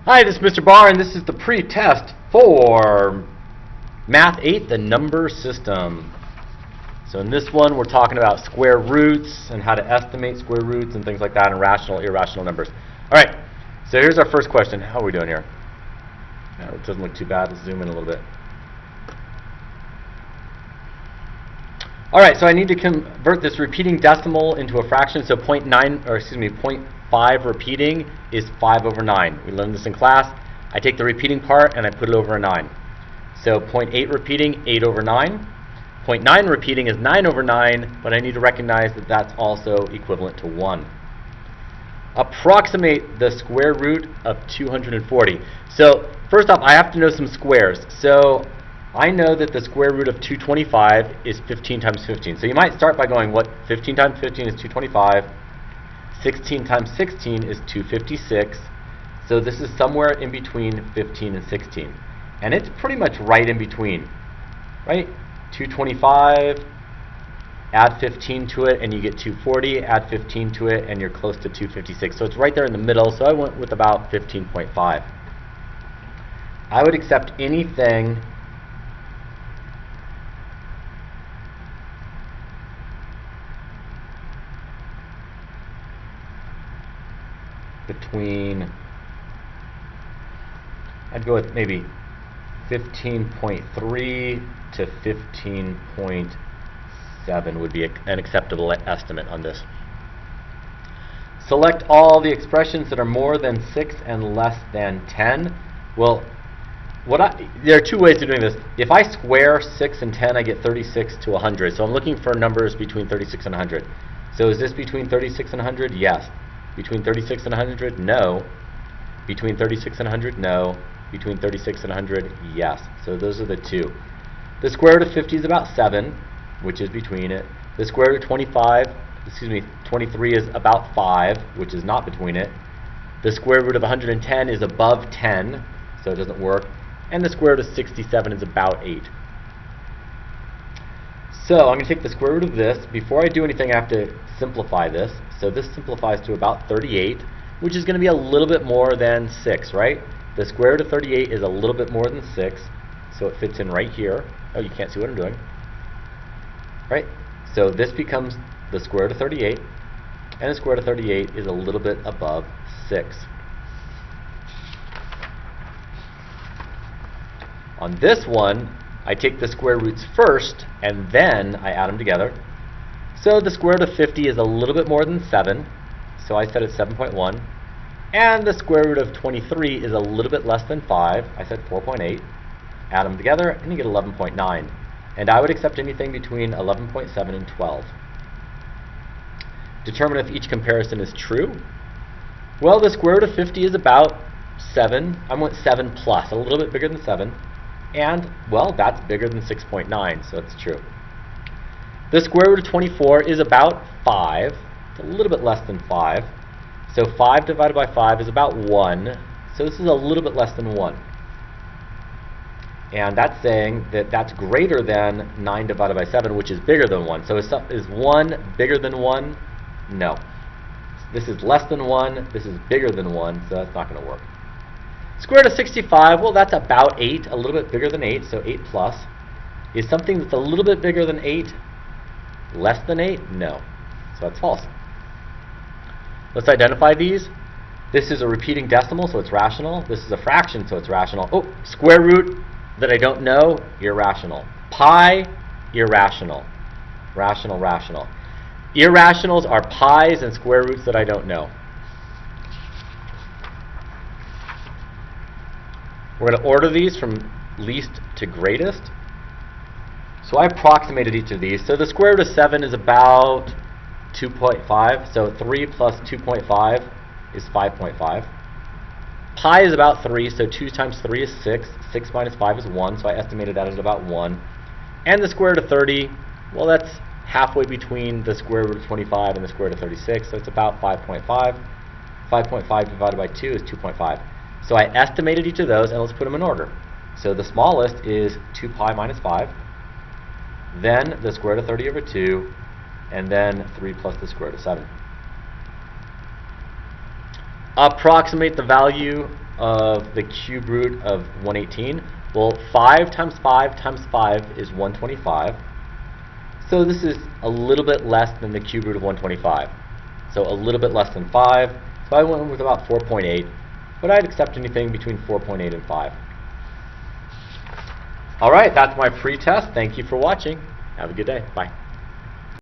Hi, this is Mr. Barr, and this is the pre-test for Math 8, the number system. So in this one, we're talking about square roots and how to estimate square roots and things like that, and rational, irrational numbers. All right, so here's our first question. How are we doing here? No, it doesn't look too bad. Let's zoom in a little bit. All right, so I need to convert this repeating decimal into a fraction. So 0.5 repeating is 5 over 9. We learned this in class. I take the repeating part and I put it over a 9. So 0.8 repeating, 8 over 9. 0.9 repeating is 9 over 9, but I need to recognize that that's also equivalent to 1. Approximate the square root of 240. So first off, I have to know some squares. So I know that the square root of 225 is 15 times 15. So you might start by going, what? 15 times 15 is 225. 16 times 16 is 256. So this is somewhere in between 15 and 16. And it's pretty much right in between, right? 225, add 15 to it, and you get 240. Add 15 to it, and you're close to 256. So it's right there in the middle, so I went with about 15.5. I would accept anything between, I'd go with maybe 15.3 to 15.7 would be an acceptable estimate on this. Select all the expressions that are more than 6 and less than 10. Well, there are two ways of doing this. If I square 6 and 10, I get 36 to 100. So I'm looking for numbers between 36 and 100. So is this between 36 and 100? Yes. Between 36 and 100? No. Between 36 and 100? No. Between 36 and 100? Yes. So those are the two. The square root of 50 is about 7, which is between it. The square root of 23 is about 5, which is not between it. The square root of 110 is above 10, so it doesn't work. And the square root of 67 is about 8. So I'm going to take the square root of this. Before I do anything, I have to simplify this. So this simplifies to about 38, which is going to be a little bit more than 6, right? The square root of 38 is a little bit more than 6, so it fits in right here. Oh, you can't see what I'm doing. Right? So this becomes the square root of 38, and the square root of 38 is a little bit above 6. On this one, I take the square roots first, and then I add them together. So the square root of 50 is a little bit more than 7, so I said it's 7.1. And the square root of 23 is a little bit less than 5, I said 4.8. Add them together, and you get 11.9. And I would accept anything between 11.7 and 12. Determine if each comparison is true. Well, the square root of 50 is about 7. I went 7 plus, a little bit bigger than 7. And, well, that's bigger than 6.9, so it's true. The square root of 24 is about 5. It's a little bit less than 5. So 5 divided by 5 is about 1. So this is a little bit less than 1. And that's saying that that's greater than 9 divided by 7, which is bigger than 1. So is 1 bigger than 1? No. This is less than 1. This is bigger than 1, so that's not going to work. Square root of 65, well, that's about 8, a little bit bigger than 8, so 8 plus. Is something that's a little bit bigger than 8 less than 8? No. So that's false. Let's identify these. This is a repeating decimal, so it's rational. This is a fraction, so it's rational. Oh, square root that I don't know, irrational. Pi, irrational. Rational, rational. Irrationals are pi's and square roots that I don't know. We're going to order these from least to greatest. So I approximated each of these. So the square root of 7 is about 2.5. So 3 plus 2.5 is 5.5. Pi is about 3, so 2 times 3 is 6. 6 minus 5 is 1, so I estimated that as about 1. And the square root of 30, well, that's halfway between the square root of 25 and the square root of 36, so it's about 5.5. 5.5 divided by 2 is 2.5. So I estimated each of those, and let's put them in order. So the smallest is 2 pi minus 5, then the square root of 30 over 2, and then 3 plus the square root of 7. Approximate the value of the cube root of 118. Well, 5 times 5 times 5 is 125. So this is a little bit less than the cube root of 125. So a little bit less than 5. So I went with about 4.8. But I'd accept anything between 4.8 and 5. Alright, that's my pretest. Thank you for watching. Have a good day. Bye.